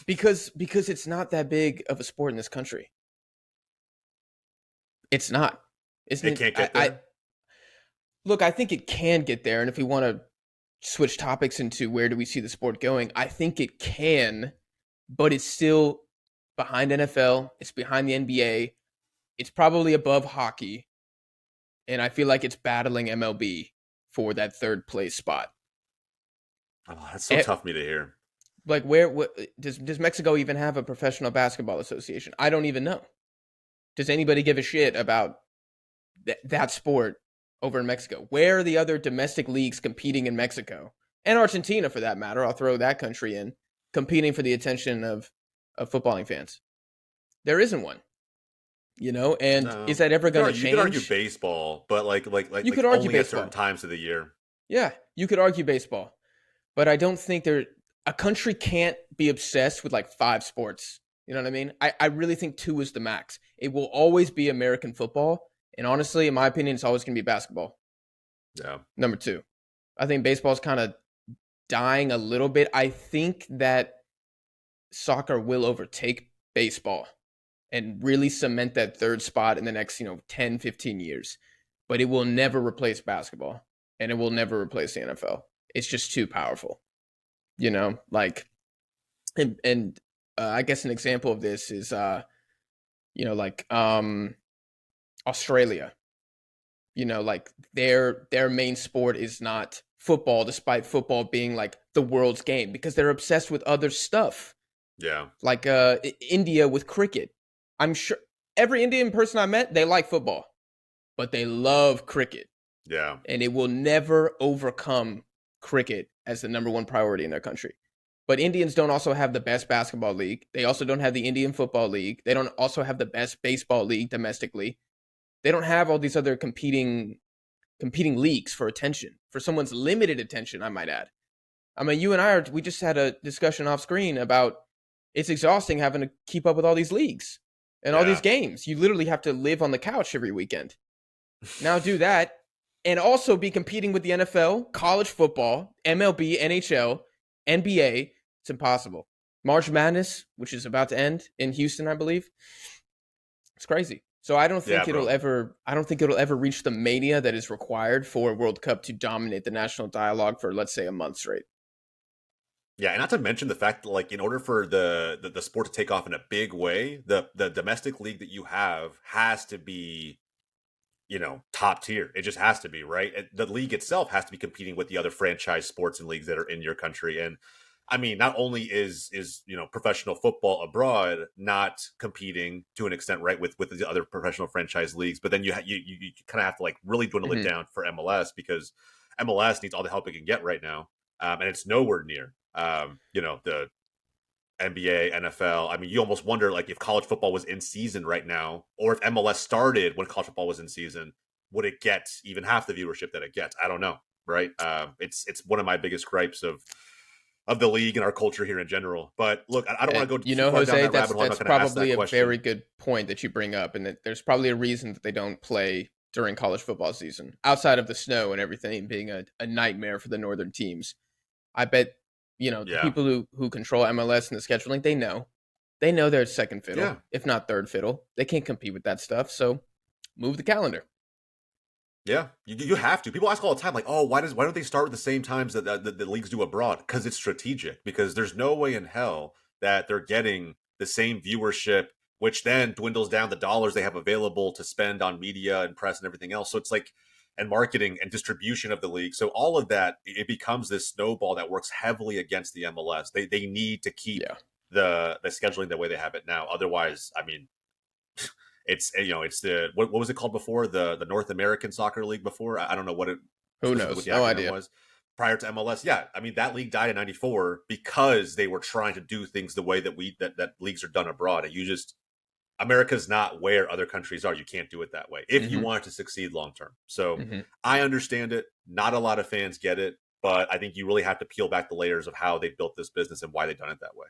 Because it's not that big of a sport in this country. It's not. Isn't It it? can't get I there. look, I think it can get there, and if we want to switch topics into where do we see the sport going, I think it can, but it's still behind NFL, it's behind the NBA, it's probably above hockey, and I feel like it's battling MLB for that third place spot. Oh, that's so Eh, tough for me to hear. like where what, does Mexico even have a professional basketball association? I don't even know. Does anybody give a shit about that sport over in Mexico? Where are the other domestic leagues competing in Mexico and Argentina, for that matter? I'll throw that country in, competing for the attention of footballing fans. There isn't one, and is No, that ever going to you could argue change? baseball, but You could like argue only at certain baseball. times of the year. Yeah, you could argue baseball, but I don't think a country can't be obsessed with like five sports. You know what I mean? I really think two is the max. It will always be American football. And honestly, in my opinion, it's always going to be basketball. Yeah, Number two. I think baseball's kind of dying a little bit. I think that soccer will overtake baseball and really cement that third spot in the next, 10, 15 years. But it will never replace basketball and it will never replace the NFL. It's just too powerful. Like, and I guess an example of this is, like Australia. Like their main sport is not football, despite football being like the world's game because they're obsessed with other stuff. yeah, Like India with cricket. I'm sure every Indian person I met, they like football, but they love cricket, yeah. and it will never overcome cricket as the number one priority in their country. But Indians don't also have the best basketball league. They also don't have the Indian Football League. They don't also have the best baseball league domestically. They don't have all these other competing leagues for attention, for someone's limited attention, I might add. I mean, you and we just had a discussion off screen about it's exhausting having to keep up with all these leagues and all these Yeah. games. You literally have to live on the couch every weekend. Now do that and also be competing with the NFL, college football, MLB, NHL, NBA. It's impossible. March Madness, which is about to end in Houston, I believe. It's crazy. So Yeah, bro. I don't think it'll ever reach the mania that is required for a World Cup to dominate the national dialogue for, let's say, a month straight. Yeah, and not to mention the fact that, like, in order for the sport to take off in a big way, the domestic league that you have has to be, top tier. It just has to be, right? The league itself has to be competing with the other franchise sports and leagues that are in your country. And I mean, not only is professional football abroad not competing to an extent, right, with the other professional franchise leagues, but then you kind of have to like really dwindle it Mm-hmm. down for MLS because MLS needs all the help it can get right now, and it's nowhere near the NBA, NFL. I mean, you almost wonder like if college football was in season right now, or if MLS started when college football was in season, would it get even half the viewership that it gets? I don't know, right? It's one of my biggest gripes of the league and our culture here in general. But look, I don't want to go too far down Jose, that that's rabbit hole. I'm not that's going to ask probably that a very question. good point that you bring up, and that there's probably a reason that they don't play during college football season, outside of the snow and everything being a nightmare for the northern teams. I bet the Yeah, people who control MLS and the scheduling, they know they're second fiddle, yeah, if not third fiddle. They can't compete with that stuff, so move the calendar. yeah. You have to. People ask all the time, like, oh, why don't they start at the same times that the leagues do abroad? Because it's strategic. Because there's no way in hell that they're getting the same viewership, which then dwindles down the dollars they have available to spend on media and press and everything else. So it's like, and marketing and distribution of the league. So all of that, it becomes this snowball that works heavily against the MLS. They need to keep Yeah, the scheduling the way they have it now. Otherwise, I mean, it's the what was it called before, the North American Soccer League before. I don't know what it who specifically what knows? the No acronym idea. was prior to MLS. Yeah, I mean that league died in '94 because they were trying to do things the way that that leagues are done abroad. And you just America's not where other countries are. You can't do it that way if you Hmm. want it to succeed long term. So Hmm. I understand it. Not a lot of fans get it, but I think you really have to peel back the layers of how they built this business and why they've done it that way.